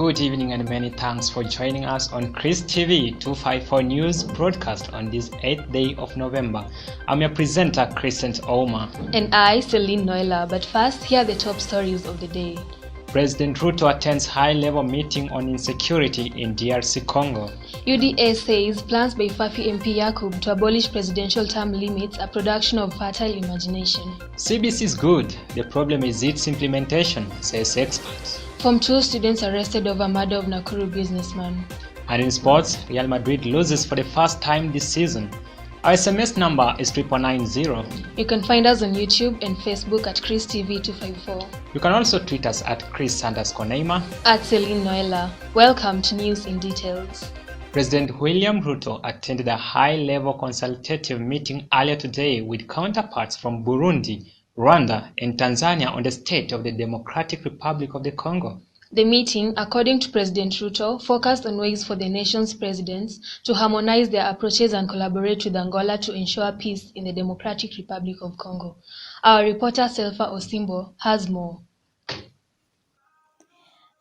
Good evening and many thanks for joining us on Chris TV254 News broadcast on this 8th day of November. I'm your presenter, Crescent Oma. And I, Celine Noela. But first, here are the top stories of the day. President Ruto attends high-level meeting on insecurity in DRC Congo. UDA says plans by Fafi MP Yakub to abolish presidential term limits are production of fertile imagination. CBC is good. The problem is its implementation, says experts. From 2 students arrested over murder of Nakuru businessman. And in sports, Real Madrid loses for the first time this season. Our SMS number is 9990. You can find us on YouTube and Facebook at Chris TV254. You can also tweet us at Chris_Neymar. At Celine Noela. Welcome to News in Details. President William Ruto attended a high-level consultative meeting earlier today with counterparts from Burundi, Rwanda, and Tanzania on the state of the Democratic Republic of the Congo. The meeting, according to President Ruto, focused on ways for the nation's presidents to harmonize their approaches and collaborate with Angola to ensure peace in the Democratic Republic of Congo. Our reporter Selfa Osimbo has more.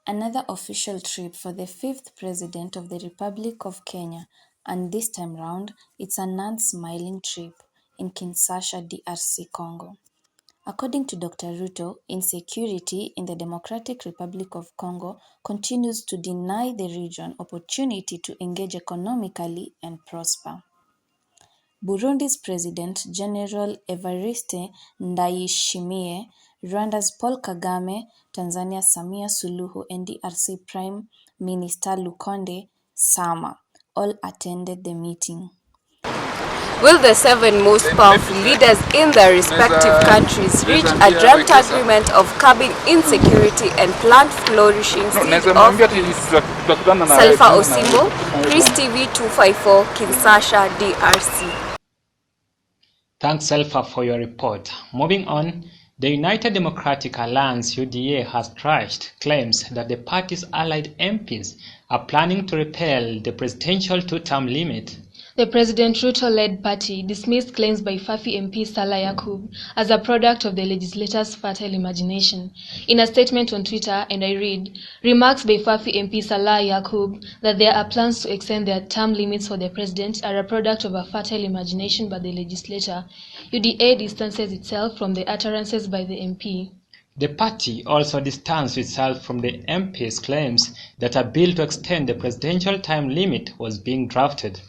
Another official trip for the 5th President of the Republic of Kenya, and this time round, it's a non-smiling trip in Kinshasa, DRC Congo. According to Dr. Ruto, insecurity in the Democratic Republic of Congo continues to deny the region opportunity to engage economically and prosper. Burundi's President General Evariste Ndayishimiye, Rwanda's Paul Kagame, Tanzania's Samia Suluhu, and DRC Prime Minister Lukonde Sama all attended the meeting. Will the 7 most powerful leaders in their respective countries reach a dreamt agreement of curbing insecurity and plant flourishing seed of Selfa Osimbo, Chris TV254, Kinshasa, DRC. Thanks, Selfa, for your report. Moving on, the United Democratic Alliance UDA has trashed claims that the party's allied MPs are planning to repeal the presidential 2-term limit. The President Ruto-led party dismissed claims by Fafi MP Salah Yakub as a product of the legislator's fertile imagination. In a statement on Twitter, and I read, remarks by Fafi MP Salah Yakub that there are plans to extend their term limits for the president are a product of a fertile imagination by the legislator. UDA distances itself from the utterances by the MP. The party also distanced itself from the MP's claims that a bill to extend the presidential time limit was being drafted.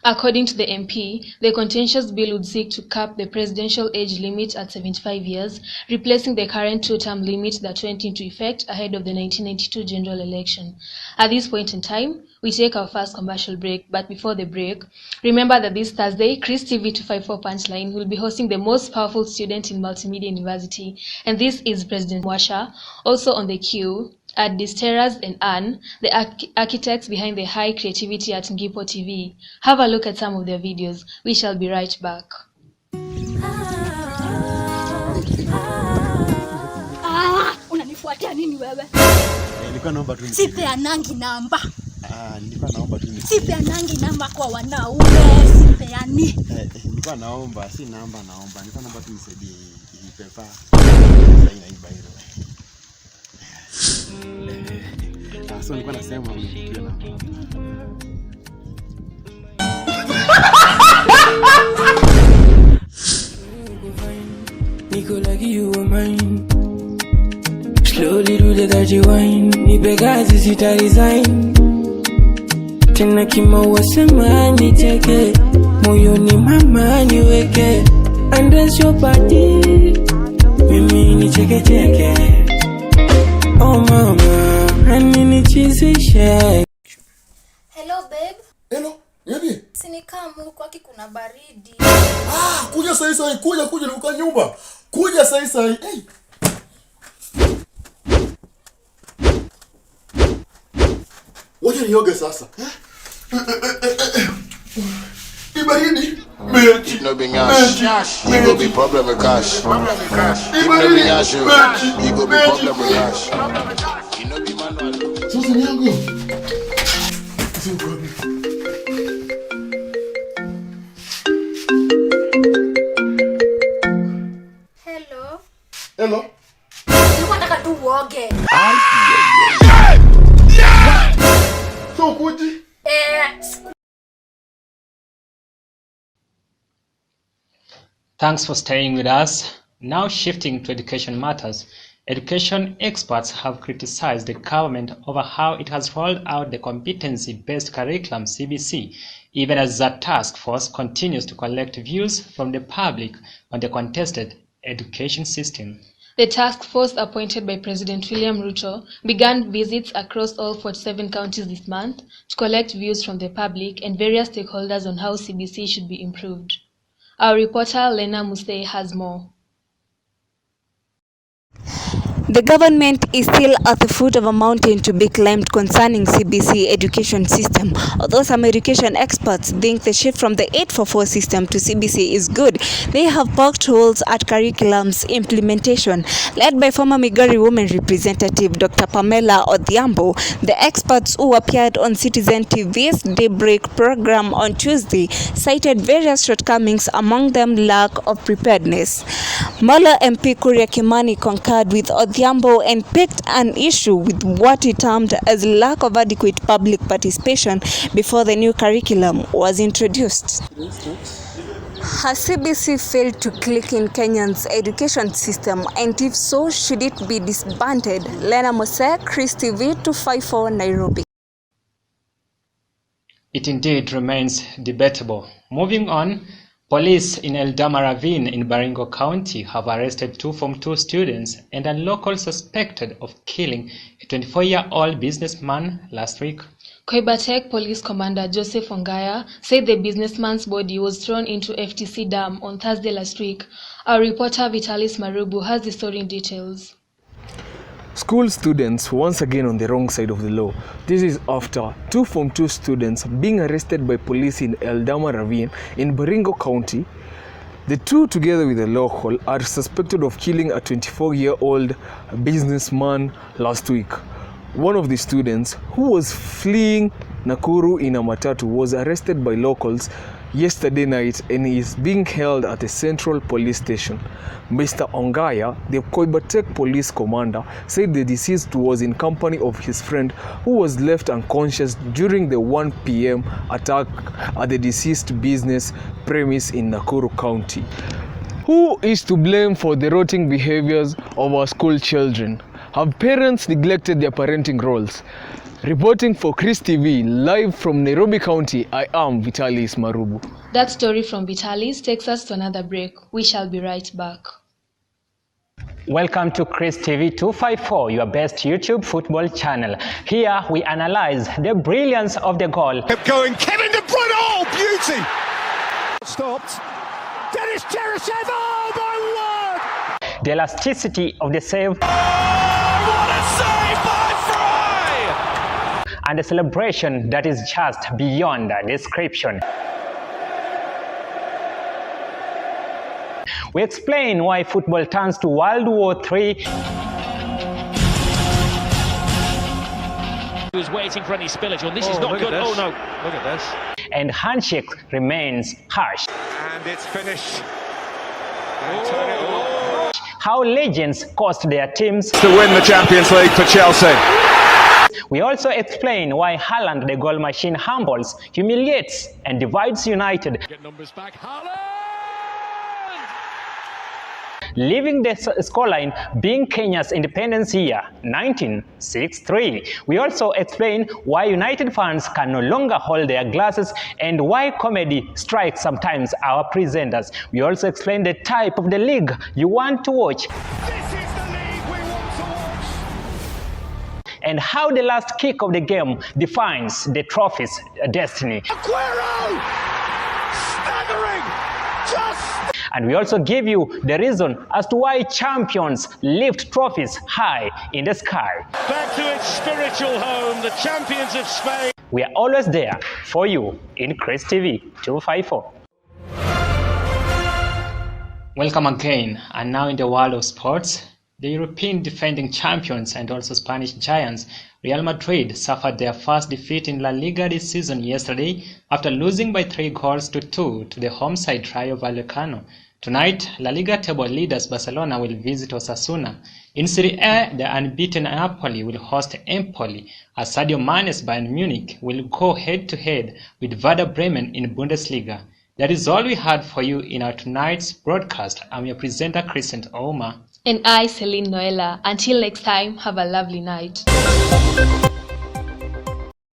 According to the MP, the contentious bill would seek to cap the presidential age limit at 75 years, replacing the current 2-term limit that went into effect ahead of the 1992 general election. At this point in time, we take our first commercial break, but before the break, remember that this Thursday, Chris TV254 Punchline will be hosting the most powerful student in Multimedia University, and this is President Mwasha. Also on the queue, at Disteras and Anne, the architects behind the high creativity at Ngipo TV. Have a look at some of their videos. We shall be right back. Unanifuatia nini wewe? Nilikuwa naomba tu sipeanangi namba. Nilikuwa naomba tu sipeanangi namba kwa wanaume, sipeani. Nilikuwa naomba, si namba naomba. Nilikuwa naomba tu nisaidie hii pepa. Haina hii bairo. So nilikuwa nasema unipigie namba. Niko like you were mine. Slowly do the dirty wine. Nipe gazi sita resign. Tena kima wasema nicheke. Moyo ni mama niweke. And that's your party. Mimi nicheke cheke. Oh mama, I need cheesy shake. Hello babe. Hello, yapi? Sinikamu kwaki kuna baridi. Kuja sasa, kuja nuka nyumba. Kuja sasa. Hey. Wacha nioge sasa. Ibaridi. Keep no being ash. You go be problem with cash. Keep no being ash. You go be problem with cash. You know be manual. Sasa yangu. Sio problem. Hello. You want to do uoge. ukuji? Thanks for staying with us. Now shifting to education matters. Education experts have criticized the government over how it has rolled out the competency-based curriculum (CBC), even as that task force continues to collect views from the public on the contested education system. The task force appointed by President William Ruto began visits across all 47 counties this month to collect views from the public and various stakeholders on how CBC should be improved. Our reporter Lena Musei has more. The government is still at the foot of a mountain to be climbed concerning CBC education system. Although some education experts think the shift from the 844 system to CBC is good, they have poked holes at curriculum's implementation. Led by former Migori Women Representative Dr. Pamela Odhiambo, the experts who appeared on Citizen TV's Daybreak program on Tuesday cited various shortcomings, among them lack of preparedness. Mala MP Kuria Kimani concurred with Odhiambo and picked an issue with what he termed as lack of adequate public participation before the new curriculum was introduced. Has CBC failed to click in Kenyan's education system, and if so, should it be disbanded? Lena Mose, Chris TV254, Nairobi. It indeed remains debatable. Moving on, police in Eldama Ravine in Baringo County have arrested 2 Form 2 students and a local suspected of killing a 24-year-old businessman last week. Koibatek Police Commander Joseph Ongaya said the businessman's body was thrown into FTC Dam on Thursday last week. Our reporter Vitalis Marubu has the story in details. School students once again on the wrong side of the law. This is after 2 Form 2 students being arrested by police in Eldama Ravine in Baringo County. The two, together with a local, are suspected of killing a 24-year-old businessman last week. One of the students, who was fleeing Nakuru in a matatu, was arrested by locals yesterday night and is being held at a central police station. Mr. Ongaya, the Koibatek police commander, said the deceased was in company of his friend who was left unconscious during the 1 p.m. attack at the deceased business premise in Nakuru County. Who is to blame for the rotting behaviors of our school children? Have parents neglected their parenting roles? Reporting for Chris TV, live from Nairobi County, I am Vitalis Marubu. That story from Vitalis takes us to another break. We shall be right back. Welcome to Chris TV 254, your best YouTube football channel. Here we analyze the brilliance of the goal. Kept going, Kevin De Bruyne, oh beauty! Stopped. Dennis Cheryshev, oh my word! The elasticity of the save. What a save by Fry! And a celebration that is just beyond description. We explain why football turns to World War III. He was waiting for any spillage on this. Is not good. Oh no, look at this. And handshake remains harsh. And it's finished. How legends cost their teams to win the Champions League for Chelsea. We also explain why Haaland, the goal machine, humbles, humiliates, and divides United. Get numbers back, Haaland! Leaving the scoreline being Kenya's independence year, 1963. We also explain why United fans can no longer hold their glasses and why comedy strikes sometimes our presenters. We also explain the type of the league you want to watch. This is the league we want to watch! And how the last kick of the game defines the trophy's destiny. Aguero! Staggering! Just... And we also give you the reason as to why champions lift trophies high in the sky. Back to its spiritual home, the champions of Spain. We are always there for you in Chris TV 254. Welcome again, and now in the world of sports, the European defending champions and also Spanish giants Real Madrid suffered their first defeat in La Liga this season yesterday after losing by 3-2 to the home side Rayo Vallecano. Tonight, La Liga table leaders Barcelona will visit Osasuna. In Serie A, the unbeaten Napoli will host Empoli, as Sadio Mane's Bayern Munich will go head-to-head with Werder Bremen in Bundesliga. That is all we had for you in our tonight's broadcast. I'm your presenter, Crescent Ouma. And I, Celine Noella. Until next time, have a lovely night.